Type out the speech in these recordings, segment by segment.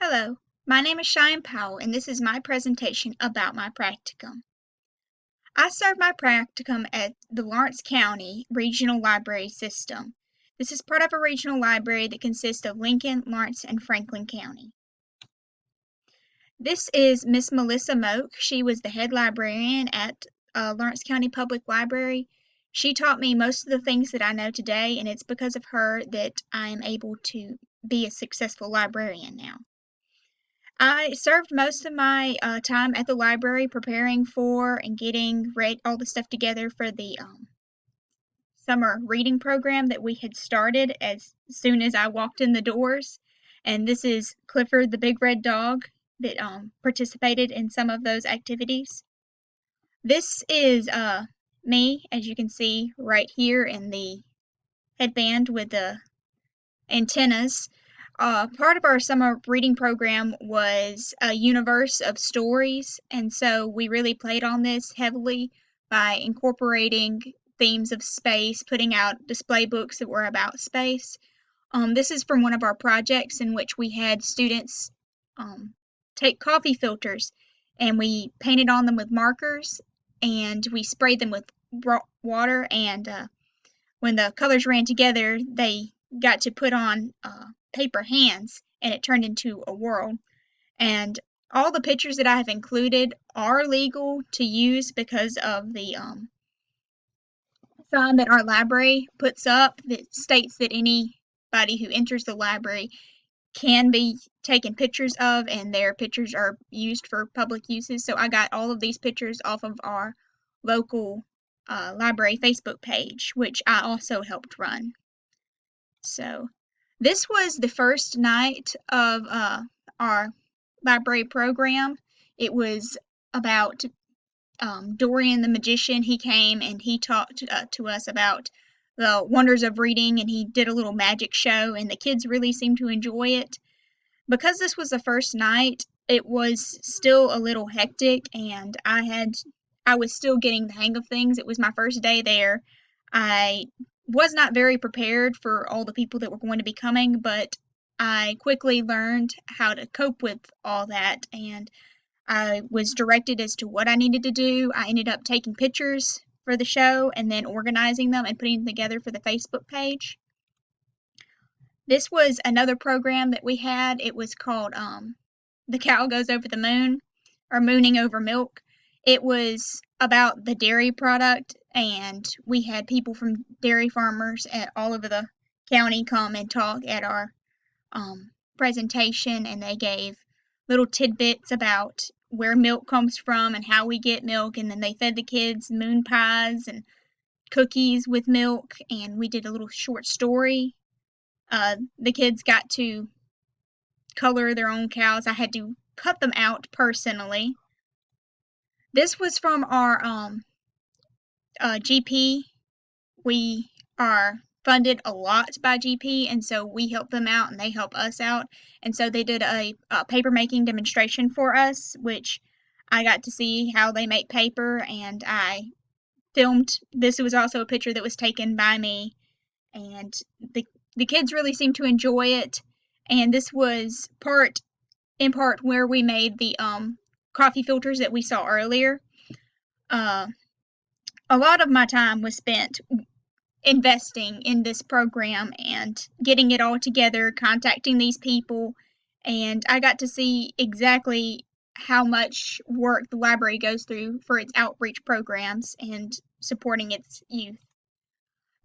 Hello, my name is Cheyenne Powell, and this is my presentation about my practicum. I serve my practicum at the Lawrence County Regional Library System. This is part of a regional library that consists of Lincoln, Lawrence, and Franklin County. This is Miss Melissa Moak. She was the head librarian at Lawrence County Public Library. She taught me most of the things that I know today, and it's because of her that I am able to be a successful librarian now. I served most of my time at the library preparing for and getting all the stuff together for the summer reading program that we had started as soon as I walked in the doors. And this is Clifford the Big Red Dog that participated in some of those activities. This is me, as you can see right here in the headband with the antennas. Part of our summer reading program was a universe of stories, and so we really played on this heavily by incorporating themes of space, putting out display books that were about space. This is from one of our projects in which we had students take coffee filters and we painted on them with markers and we sprayed them with water, and when the colors ran together, they got to put on paper hands and it turned into a world. And all the pictures that I have included are legal to use because of the sign that our library puts up that states that anybody who enters the library can be taken pictures of, and their pictures are used for public uses. So I got all of these pictures off of our local library Facebook page, which I also helped run. So this was the first night of our library program. It was about Dorian the magician. He came and he talked to us about the wonders of reading, and he did a little magic show, and the kids really seemed to enjoy it. Because this was the first night, it was still a little hectic, and I was still getting the hang of things. It was my first day there. I was not very prepared for all the people that were going to be coming, but I quickly learned how to cope with all that, and I was directed as to what I needed to do. I ended up taking pictures for the show and then organizing them and putting them together for the Facebook page. This was another program that we had. It was called The Cow Goes Over the Moon, or Mooning Over Milk. It was about the dairy product, and we had people from dairy farmers at all over the county come and talk at our presentation, and they gave little tidbits about where milk comes from and how we get milk, and then they fed the kids moon pies and cookies with milk, and we did a little short story. The kids got to color their own cows. I had to cut them out personally. This was from our GP. We are funded a lot by GP, and so we help them out and they help us out. And so they did a paper making demonstration for us, which I got to see how they make paper, and I filmed. This was also a picture that was taken by me, and the kids really seemed to enjoy it. And this was in part where we made the coffee filters that we saw earlier. Uh, a lot of my time was spent investing in this program and getting it all together, contacting these people, and I got to see exactly how much work the library goes through for its outreach programs and supporting its youth.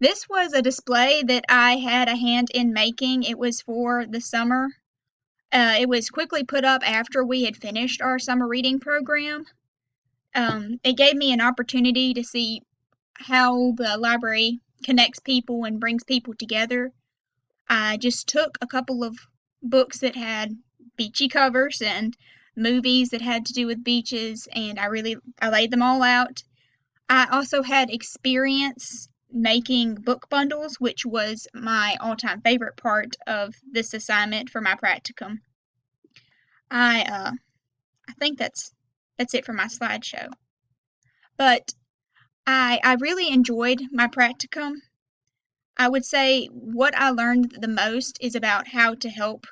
This was a display that I had a hand in making. It was for the summer. It was quickly put up after we had finished our summer reading program. It gave me an opportunity to see how the library connects people and brings people together. I just took a couple of books that had beachy covers and movies that had to do with beaches, and I laid them all out. I also had experience making book bundles, which was my all-time favorite part of this assignment for my practicum. I think that's it for my slideshow. But I really enjoyed my practicum. I would say what I learned the most is about how to help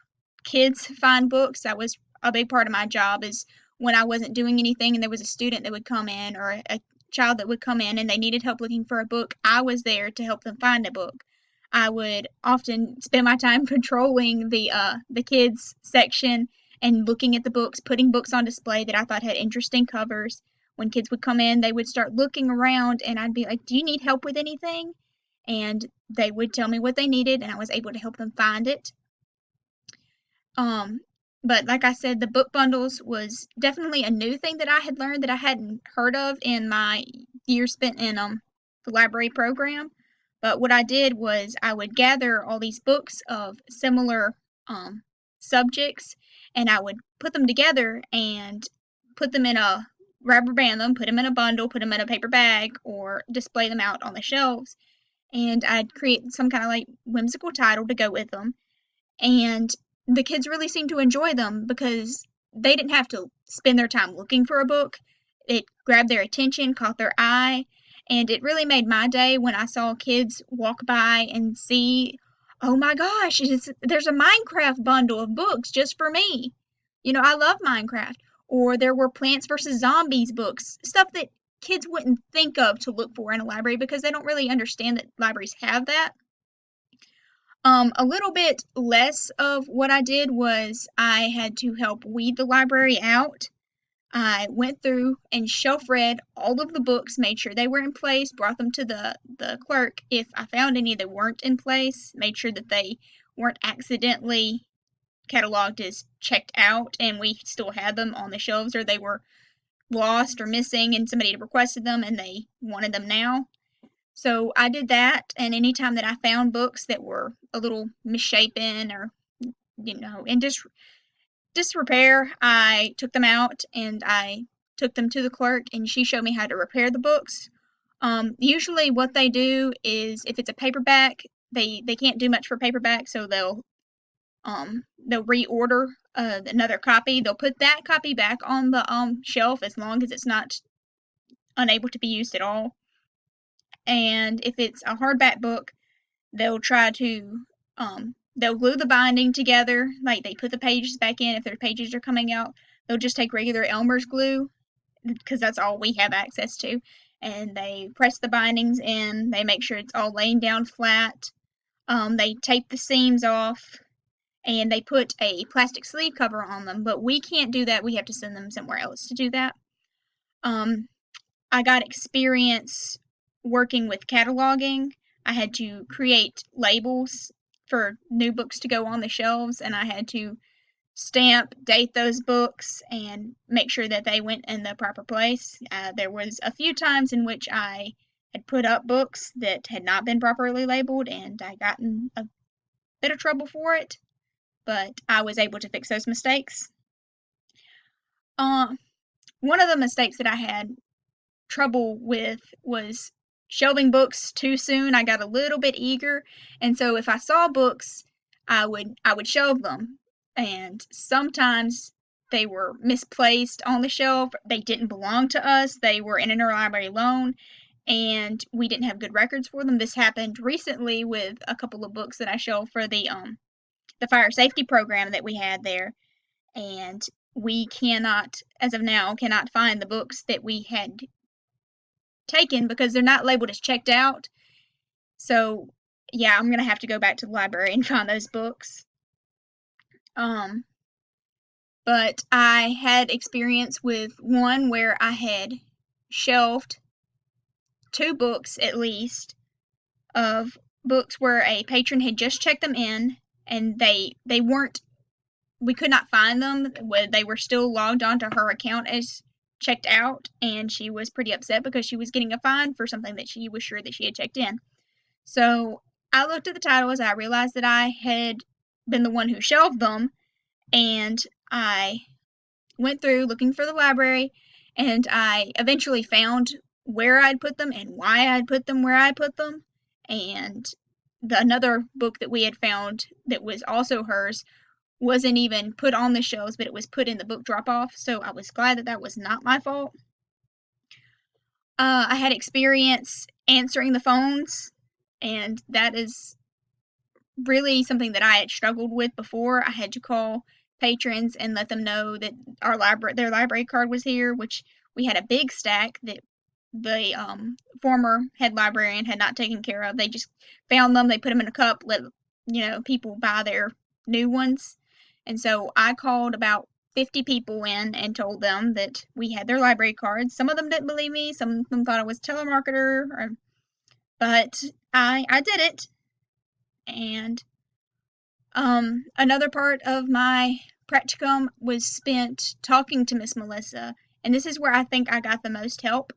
kids find books. That was a big part of my job, is when I wasn't doing anything and there was a student that would come in, or a child that would come in and they needed help looking for a book, I was there to help them find a book. I would often spend my time patrolling the kids section and looking at the books, putting books on display that I thought had interesting covers. When kids would come in, they would start looking around and I'd be like, "Do you need help with anything?" And they would tell me what they needed and I was able to help them find it. Um, but like I said, the book bundles was definitely a new thing that I had learned that I hadn't heard of in my years spent in the library program. But what I did was I would gather all these books of similar um, subjects, and I would put them together and put them in a rubber band them, put them in a bundle, put them in a paper bag, or display them out on the shelves. And I'd create some kind of like whimsical title to go with them, and the kids really seemed to enjoy them because they didn't have to spend their time looking for a book. It grabbed their attention, caught their eye, and it really made my day when I saw kids walk by and see, oh my gosh, there's a Minecraft bundle of books just for me. You know, I love Minecraft. Or there were Plants vs. Zombies books, stuff that kids wouldn't think of to look for in a library because they don't really understand that libraries have that. A little bit less of what I did was I had to help weed the library out. I went through and shelf read all of the books, made sure they were in place, brought them to the clerk. If I found any that weren't in place, made sure that they weren't accidentally cataloged as checked out and we still had them on the shelves, or they were lost or missing and somebody had requested them and they wanted them now. So I did that, and anytime that I found books that were a little misshapen or, in disrepair, I took them out and I took them to the clerk, and she showed me how to repair the books. Usually, what they do is if it's a paperback, they can't do much for paperback, so they'll reorder another copy. They'll put that copy back on the shelf as long as it's not unable to be used at all. And if it's a hardback book, they'll try to they'll glue the binding together, like they put the pages back in. If their pages are coming out, they'll just take regular Elmer's glue because that's all we have access to, and they press the bindings in. They make sure it's all laying down flat. They tape the seams off, and they put a plastic sleeve cover on them, but we can't do that. We have to send them somewhere else to do that. I got experience working with cataloging. I had to create labels for new books to go on the shelves, and I had to stamp, date those books, and make sure that they went in the proper place. There was a few times in which I had put up books that had not been properly labeled, and I got in a bit of trouble for it, but I was able to fix those mistakes. One of the mistakes that I had trouble with was shelving books too soon. I got a little bit eager, and so if I saw books, I would shelve them. And sometimes they were misplaced on the shelf. They didn't belong to us. They were in an interlibrary loan, and we didn't have good records for them. This happened recently with a couple of books that I shelved for the fire safety program that we had there, and we cannot, as of now, cannot find the books that we had taken because they're not labeled as checked out. So, yeah, I'm gonna have to go back to the library and find those books. Um, but I had experience with one where I had shelved two books at least of books where a patron had just checked them in and they weren't, we could not find them. They were still logged onto her account as checked out, and she was pretty upset because she was getting a fine for something that she was sure that she had checked in. So I looked at the titles. I realized that I had been the one who shelved them, and I went through looking for the library, and I eventually found where I'd put them and why I'd put them where I put them. And another book that we had found that was also hers wasn't even put on the shelves, but it was put in the book drop off. So I was glad that that was not my fault. I had experience answering the phones, and that is really something that I had struggled with before. I had to call patrons and let them know that their library card was here, which we had a big stack that the former head librarian had not taken care of. They just found them, they put them in a cup, let people buy their new ones. And so I called about 50 people in and told them that we had their library cards. Some of them didn't believe me, some of them thought I was a telemarketer, but I did it. And another part of my practicum was spent talking to Miss Melissa, and this is where I think I got the most help.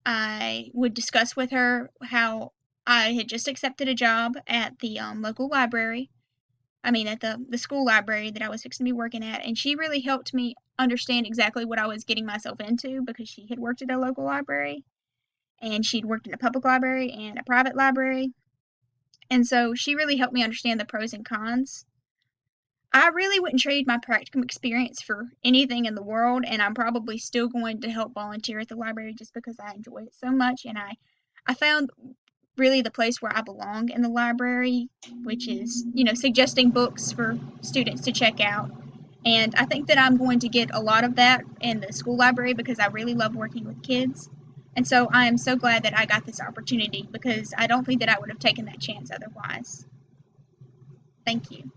I would discuss with her how I had just accepted a job at the local library. I mean, at the school library that I was fixing to be working at, and she really helped me understand exactly what I was getting myself into because she had worked at a local library and she'd worked in a public library and a private library. And so she really helped me understand the pros and cons. I really wouldn't trade my practicum experience for anything in the world, and I'm probably still going to help volunteer at the library just because I enjoy it so much, and I found really the place where I belong in the library, which is, suggesting books for students to check out. And I think that I'm going to get a lot of that in the school library because I really love working with kids. And so I am so glad that I got this opportunity because I don't think that I would have taken that chance otherwise. Thank you.